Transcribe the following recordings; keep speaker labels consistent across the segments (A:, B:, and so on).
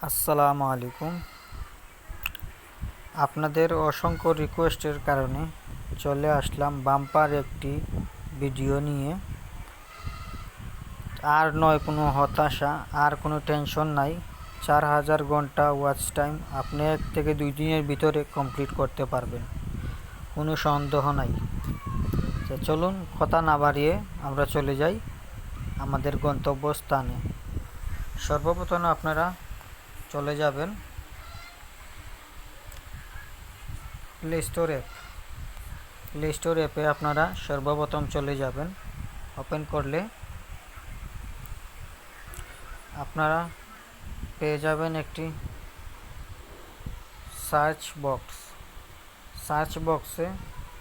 A: আসসালামু আলাইকুম। আপনাদের অসংখ্য রিকোয়েস্টের কারণে চলে আসলাম বাম্পার একটি ভিডিও নিয়ে। আর নয় কোনো হতাশা, আর কোনো টেনশন নাই। 4000 ঘন্টা ওয়াচ টাইম আপনি 1 থেকে 2 দিনের ভিতরে কমপ্লিট করতে পারবেন, কোনো সন্দেহ নাই। তো চলুন কথা না বাড়িয়ে আমরা চলে যাই আমাদের গন্তব্যস্থানে। সর্বপ্রথম আপনারা চলে যাবেন প্লে স্টোর অ্যাপে আপনারা সর্বপ্রথম চলে যাবেন। ওপেন করলে আপনারা পেয়ে যাবেন একটি সার্চ বক্সে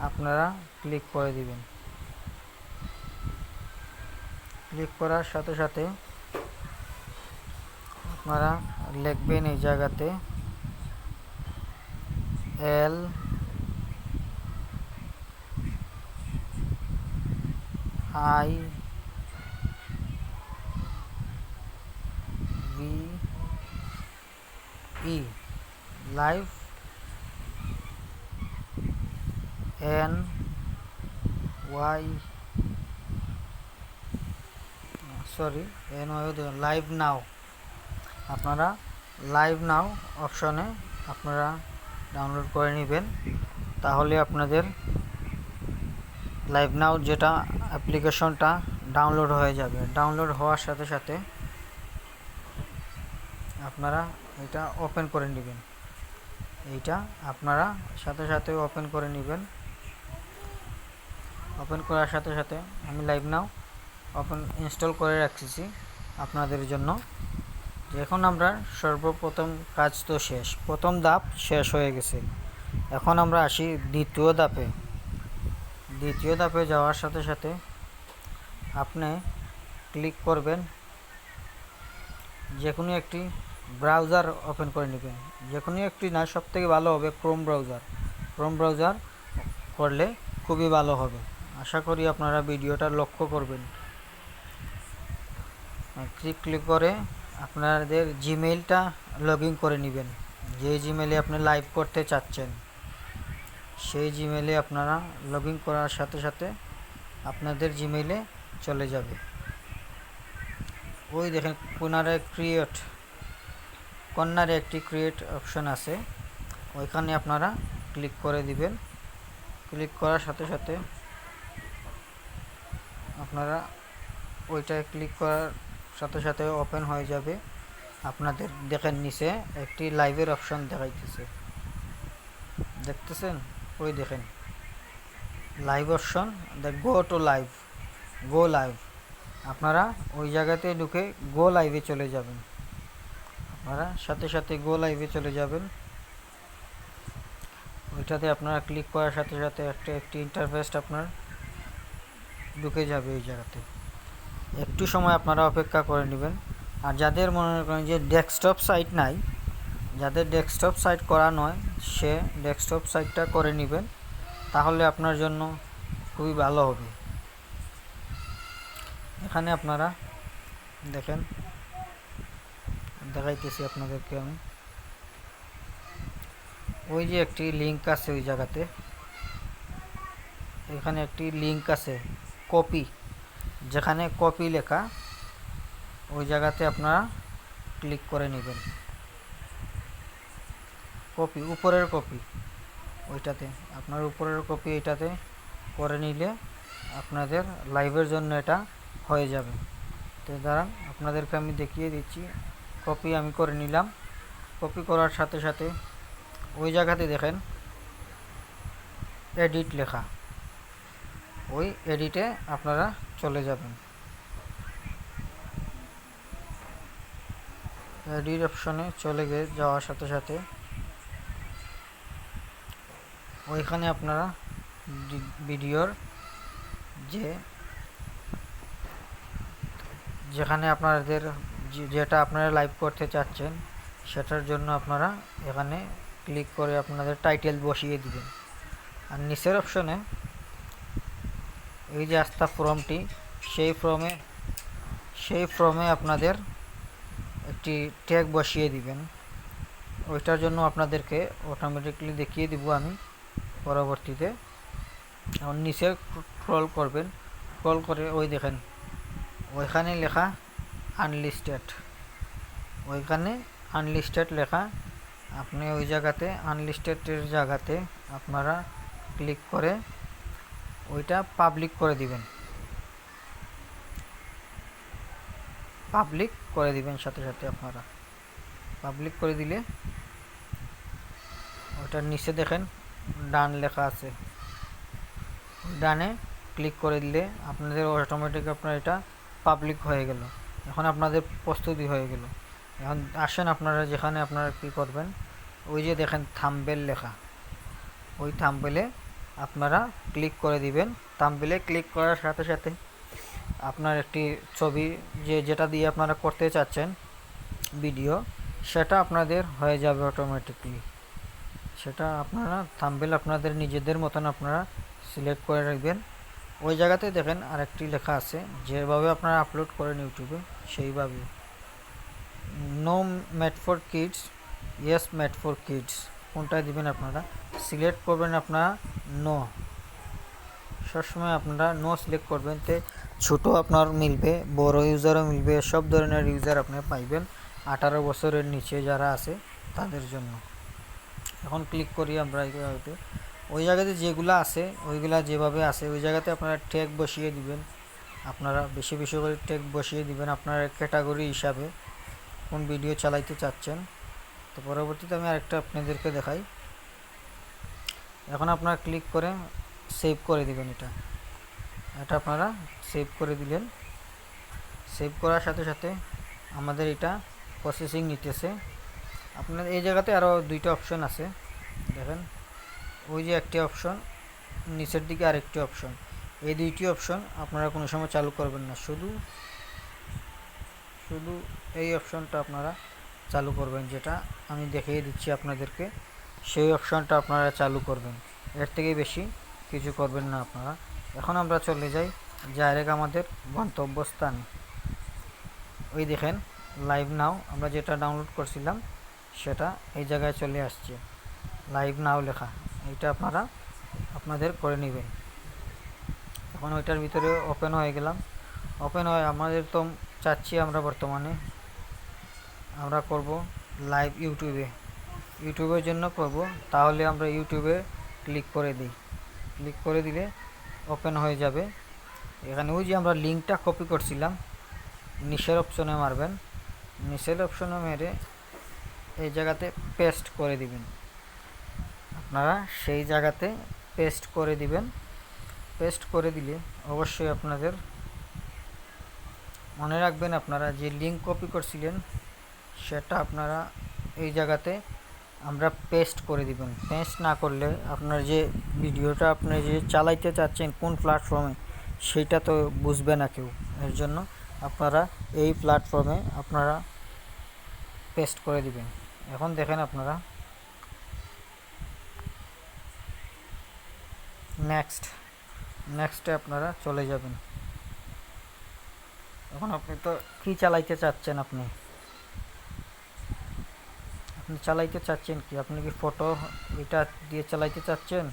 A: আপনারা ক্লিক করে দিবেন। ক্লিক করার সাথে সাথে আপনারা লিখবেন এই জায়গাতে L I V E live N Y live now. আপনারা লাইভ নাও অপশনে আপনারা ডাউনলোড করে নেবেন, তাহলে আপনাদের লাইভ নাও যেটা অ্যাপ্লিকেশনটা ডাউনলোড হয়ে যাবে। ডাউনলোড হওয়ার সাথে সাথে আপনারা এটা ওপেন করে নেবেন। এইটা আপনারা সাথে সাথে ওপেন করে নেবেন। ওপেন করার সাথে সাথে আমি লাইভ নাও ইনস্টল করে রাখছি আপনাদের জন্য। এখন আমরা সর্বপ্রথম কাজ তো শেষ, প্রথম ধাপ শেষ হয়ে গেছে। এখন আমরা আসি দ্বিতীয় ধাপে যাওয়ার সাথে সাথে আপনি ক্লিক করবেন, যে কোনো একটি ব্রাউজার ওপেন করে নেবেন। যে কোনো একটি না, সব থেকে ভালো হবে ক্রোম ব্রাউজার করলে খুবই ভালো হবে। আশা করি আপনারা ভিডিওটা লক্ষ্য করবেন। ক্লিক করে আপনাদের জিমেইলটা লগ ইন করে নেবেন। যে জিমেইলে আপনি লাইভ করতে চাচ্ছেন সেই জিমেইলে আপনারা লগ ইন করার সাথে সাথে আপনাদের জিমেইলে চলে যাবে। ওই দেখেন কর্নারে একটি ক্রিয়েট অপশন আছে, ওইখানে আপনারা ক্লিক করে দিবেন। ক্লিক করার সাথে সাথে আপনারা ওইটায় ক্লিক করার সাথে সাথে ওপেন হয়ে যাবে। আপনাদের দেখেন নিচে একটি লাইভের অপশন দেখাইতেছে, দেখতেছেন? ওই দেখেন লাইভ অপশন, গো লাইভ। আপনারা ওই জায়গাতে ঢুকে গো লাইভে চলে যাবেন। আপনারা সাথে সাথে গো লাইভে চলে যাবেন। ওইটাতে আপনারা ক্লিক করার সাথে সাথে একটি ইন্টারফেস আপনার ঢুকে যাবে এই জায়গাতে। একটু সময় আপনারা অপেক্ষা করে নেবেন। আর যাদের মনে করেন যে ডেস্কটপ সাইট নাই, যাদের ডেস্কটপ সাইট করা নয়, সে ডেস্কটপ সাইটটা করে নেবেন, তাহলে আপনার জন্য খুবই ভালো হবে। এখানে আপনারা দেখেন, দেখাইতেছি আপনাদেরকে আমি। ওই যে একটি লিঙ্ক আছে ওই জায়গাতে, এখানে একটি লিঙ্ক আছে কপি, যেখানে কপি লেখা, ওই জায়গাতে আপনারা ক্লিক করে নেবেন। উপরের কপি ওইটাতে, আপনার উপরের কপি এটাতে করে নিলে আপনাদের লাইভের জন্য এটা হয়ে যাবে। তো দাঁড়ান আপনাদেরকে আমি দেখিয়ে দিচ্ছি। কপি আমি করে নিলাম। কপি করার সাথে সাথে ওই জায়গাতে দেখেন এডিট লেখা, ওই এডিটে আপনারা চলে যাবেন। এডিট অপশনে চলে যাওয়ার সাথে সাথে ওইখানে আপনারা ভিডিওর যেখানে আপনাদের যেটা আপনারা লাইভ করতে চাচ্ছেন সেটার জন্য আপনারা এখানে ক্লিক করে আপনাদের টাইটেল বসিয়ে দিবেন। আর নিচের অপশনে এই যে ফর্মটি, সেই ফর্মে আপনাদের একটি ট্যাগ বসিয়ে দিবেন। ওইটার জন্য আপনাদেরকে অটোমেটিকলি দেখিয়ে দিব আমি পরবর্তীতে। এখন নিচে স্ক্রল করবেন, স্ক্রল করে ওই দেখেন ওইখানে লেখা আনলিস্টেড, ওইখানে আনলিস্টেড লেখা। আপনি ওই জায়গাতে আনলিস্টেডের জায়গাতে আপনারা ক্লিক করে ওইটা পাবলিক করে দিবেন, পাবলিক করে দিবেন সাথে সাথে। আপনারা পাবলিক করে দিলে ওটার নিচে দেখেন ডান লেখা আছে, ডানে ক্লিক করে দিলে আপনাদের অটোমেটিক আপনার এটা পাবলিক হয়ে গেল। এখন আপনাদের প্রস্তুতি হয়ে গেল। এখন আসেন আপনারা যেখানে আপনারা কী করবেন, ওই যে দেখেন থাম্বনেল লেখা, ওই থাম্বনেলে আপনারা ক্লিক করে দিবেন। থাম্বনেলে ক্লিক করার সাথে সাথে আপনার একটি ছবি যেটা দিয়ে আপনারা করতে চাচ্ছেন ভিডিও, সেটা আপনাদের হয়ে যাবে অটোমেটিকলি। সেটা আপনারা থাম্বনেল আপনাদের নিজেদের মতন আপনারা সিলেক্ট করে রাখবেন। ওই জায়গাতে দেখেন আরেকটি লেখা আছে, যেভাবে আপনারা আপলোড করেন ইউটিউবে সেইভাবে, no made for kids, yes made for kids, কোনটা দিবেন আপনারা সিলেক্ট করবেন। আপনারা নো, সবসময় আপনারা নো সিলেক্ট করবেন, তে ছোটো আপনার মিলবে, বড় ইউজারও মিলবে, সব ধরনের ইউজার আপনি পাইবেন 18 বছরের নিচে যারা আছে তাদের জন্য। এখন ক্লিক করি আমরা এই জায়গাতে, ওই জায়গাতে যেগুলো আছে ওইগুলা যেভাবে আছে ওই জায়গাতে আপনারা ট্যাগ বসিয়ে দিবেন। আপনারা বেশি বেশি করে ট্যাগ বসিয়ে দিবেন আপনার ক্যাটাগরি হিসাবে কোন ভিডিও চালাইতে চাচ্ছেন। তো পরবর্তীতে আমি আরেকটা আপনাদেরকে দেখাই। এখন আপনারা ক্লিক করে সেভ করে দিবেন, এটা আপনারা সেভ করে দিলেন। সেভ করার সাথে সাথে আমাদের এটা প্রসেসিং নিতেছে। আপনার এই জায়গাতে আরও দুইটা অপশন আছে, দেখেন ওই যে একটি অপশন, নিচের দিকে আরেকটি অপশন। এই দুইটি অপশন আপনারা কোনো সময় চালু করবেন না, শুধু এই অপশনটা আপনারা চালু করবেন, যেটা আমি দেখিয়ে দিচ্ছি আপনাদেরকে। সেই অপশনটা আপনারা চালু করবেন, এর থেকে বেশি কিছু করবেন না আপনারা। এখন আমরা চলে যাই ডাইরেক্ট আমাদের গন্তব্যস্থানে। ওই দেখেন লাইভ নাও, আমরা যেটা ডাউনলোড করছিলাম সেটা এই জায়গায় চলে আসছে, লাইভ নাও লেখা। এইটা আপনারা আপনাদের করে নেবেন। এখন ওইটার ভিতরে ওপেন হয়ে গেলাম। ওপেন হয়ে আমাদের তো চাচ্ছি আমরা বর্তমানে আমরা করব লাইভ ইউটিউবের জন্য করব, তাহলে আমরা ইউটিউবে ক্লিক করে দিই। ক্লিক করে দিলে ওপেন হয়ে যাবে। এখানে ওই যে আমরা লিঙ্কটা কপি করছিলাম, নিচের অপশনে মারবেন, নিচের অপশনে মেরে এই জায়গাতে পেস্ট করে দিবেন। আপনারা সেই জায়গাতে পেস্ট করে দিবেন। পেস্ট করে দিলে অবশ্যই আপনাদের মনে রাখবেন আপনারা যে লিঙ্ক কপি করছিলেন সেটা আপনারা এই জায়গাতে আমরা পেস্ট করে দিবেন। পেস্ট না করলে আপনার যে ভিডিওটা আপনি যে চালাইতে চাচ্ছেন কোন প্ল্যাটফর্মে সেটা তো বুঝবে না কেউ, এর জন্য আপনারা এই প্ল্যাটফর্মে আপনারা পেস্ট করে দিবেন। এখন দেখেন আপনারা নেক্সটে আপনারা চলে যাবেন। এখন আপনি তো কি চালাইতে চাচ্ছেন, আপনি চালাইতে চাচ্ছেন কি, আপনি কি ফটো এটা দিয়ে চালাইতে চাচ্ছেন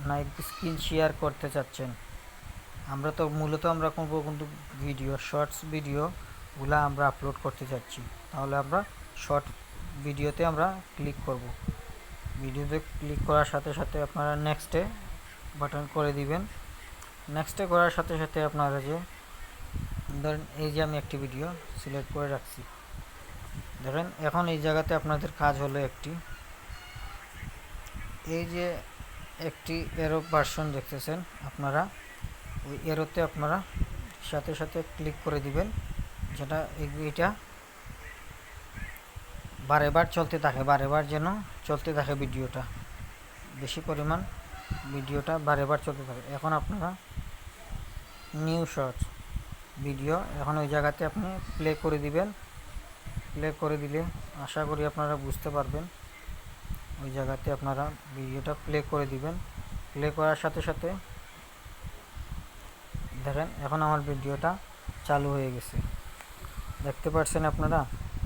A: না স্ক্রিন শেয়ার করতে চাচ্ছেন? আমরা তো মূলত আমরা করবো কিন্তু ভিডিও, শর্টস ভিডিওগুলা আমরা আপলোড করতে চাচ্ছি, তাহলে আমরা শর্ট ভিডিওতে আমরা ক্লিক করব। ভিডিওতে ক্লিক করার সাথে সাথে আপনারা নেক্সটে বাটন করে দিবেন। নেক্সটে করার সাথে সাথে আপনারা যে ধরেন এই যে আমি একটি ভিডিও সিলেক্ট করে রাখছি, দেখেন এখন এই জায়গাতে আপনাদের কাজ হলো এই যে একটি এরো ভার্সন দেখতেছেন আপনারা, ওই এরোতে আপনারা সাথে সাথে ক্লিক করে দিবেন, যেটা এইটা বারেবার চলতে থাকে, বারেবার যেন চলতে থাকে ভিডিওটা, বেশি পরিমাণ ভিডিওটা বারেবার চলতে থাকে। এখন আপনারা নিউ শর্টস ভিডিও এখন ওই জায়গাতে আপনি প্লে করে দিবেন। প্লে করে দিলে আশা করি আপনারা বুঝতে পারবেন। ওই জায়গাতে আপনারা ভিডিওটা প্লে করে দিবেন। প্লে করার সাথে সাথে দেখেন এখন আমার ভিডিওটা চালু হয়ে গেছে, দেখতে পাচ্ছেন আপনারা।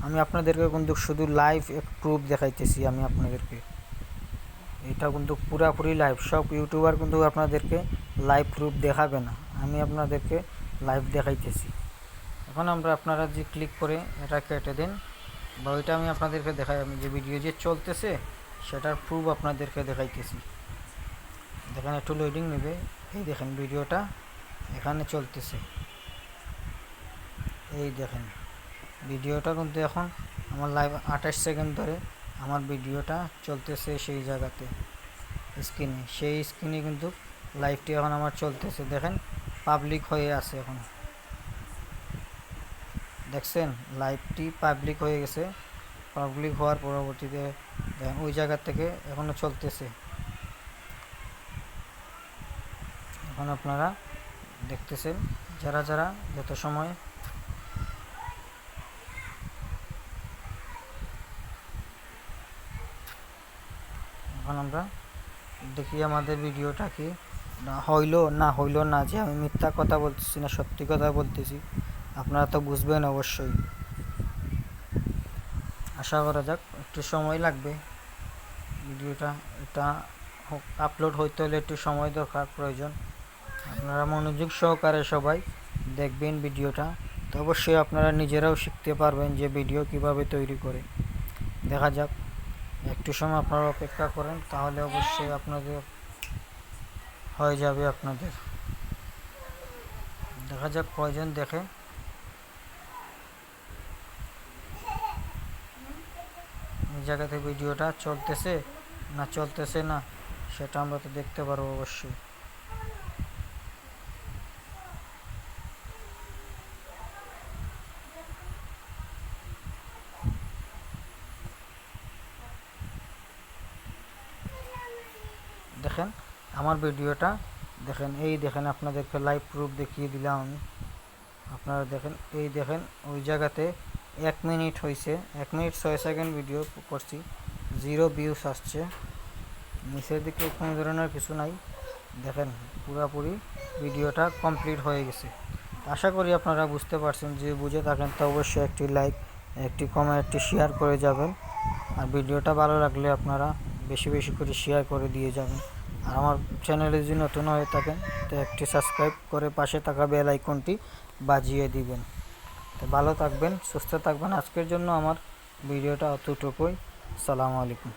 A: আমি আপনাদেরকে কিন্তু শুধু লাইভ প্রুফ দেখাইতেছি। আমি আপনাদেরকে এটা কিন্তু পুরাপুরি লাইভ। সব ইউটিউবার কিন্তু আপনাদেরকে লাইভ প্রুফ দেখাবে না, আমি আপনাদেরকে লাইভ দেখাইতেছি। এখন আপনারা যে ক্লিক করে এটা কেটে দেন, বা ওইটা আমি আপনাদেরকে দেখাই। আমি যে ভিডিও যে চলতেছে সেটার প্রুফ আপনাদেরকে দেখাইতেছি। দেখেন একটু লোডিং নেবে। এই দেখেন ভিডিওটা এখানে চলতেছে। এই দেখেন ভিডিওটা কিন্তু এখন আমার লাইভ 28 সেকেন্ড ধরে আমার ভিডিওটা চলতেছে সেই জায়গাতে স্ক্রিনে। সেই স্ক্রিনে কিন্তু লাইভটি এখন আমার চলতেছে। দেখেন পাবলিক হয়ে আছে। এখন দেখছেন লাইভটি পাবলিক হয়ে গেছে। পাবলিক হওয়ার পরবর্তীতে দেখেন ওই জায়গা থেকে এখনও চলতেছে। এখন আপনারা দেখতেছেন যারা যারা যত সময় এখন আমরা দেখি আমাদের ভিডিওটা কি হইলো না যে আমি মিথ্যা কথা বলতেছি না সত্যি কথা বলতেছি, আপনারা তো বুঝবেন অবশ্যই। আশা করা যাক একটু সময় লাগবে ভিডিওটা এটা আপলোড হইতে হলে একটু সময় দরকার প্রয়োজন। আপনারা মনোযোগ সহকারে সবাই দেখবেন ভিডিওটা, তো অবশ্যই আপনারা নিজেরাও শিখতে পারবেন যে ভিডিও কিভাবে তৈরি করে। দেখা যাক, একটু সময় আপনারা অপেক্ষা করেন, তাহলে অবশ্যই আপনাদের হয়ে যাবে। আপনাদের দেখা যাক কয়জন দেখে। এই জায়গাতে ভিডিওটা চলতেছে না সেটা আমরা তো দেখতে পারবো অবশ্যই। দেখেন আমার ভিডিওটা দেখেন, এই দেখেন আপনাদেরকে লাইভ প্রুফ দেখিয়ে দিলাম আমি। আপনারা দেখেন, এই দেখেন ওই জায়গাতে 1 মিনিট হয়েছে, 1 মিনিট 6 সেকেন্ড ভিডিও করছি, 0 ভিউস আসছে। নিচের দিকে কোনো ধরনের কিছু নাই। দেখেন পুরোপুরি ভিডিওটা কমপ্লিট হয়ে গেছে। আশা করি আপনারা বুঝতে পারছেন। যে বুঝে থাকেন তো অবশ্যই একটি লাইক, একটি কমেন্ট, একটি শেয়ার করে যাবেন। আর ভিডিওটা ভালো লাগলে আপনারা বেশি বেশি করে শেয়ার করে দিয়ে যাবেন। আর আমার চ্যানেলে যদি নতুন হয়ে থাকেন তো একটি সাবস্ক্রাইব করে পাশে থাকা বেল আইকনটি বাজিয়ে দিবেন। তো ভালো থাকবেন, সুস্থ থাকবেন। আজকের জন্য আমার ভিডিওটা অতটুকুই। আসসালামু আলাইকুম।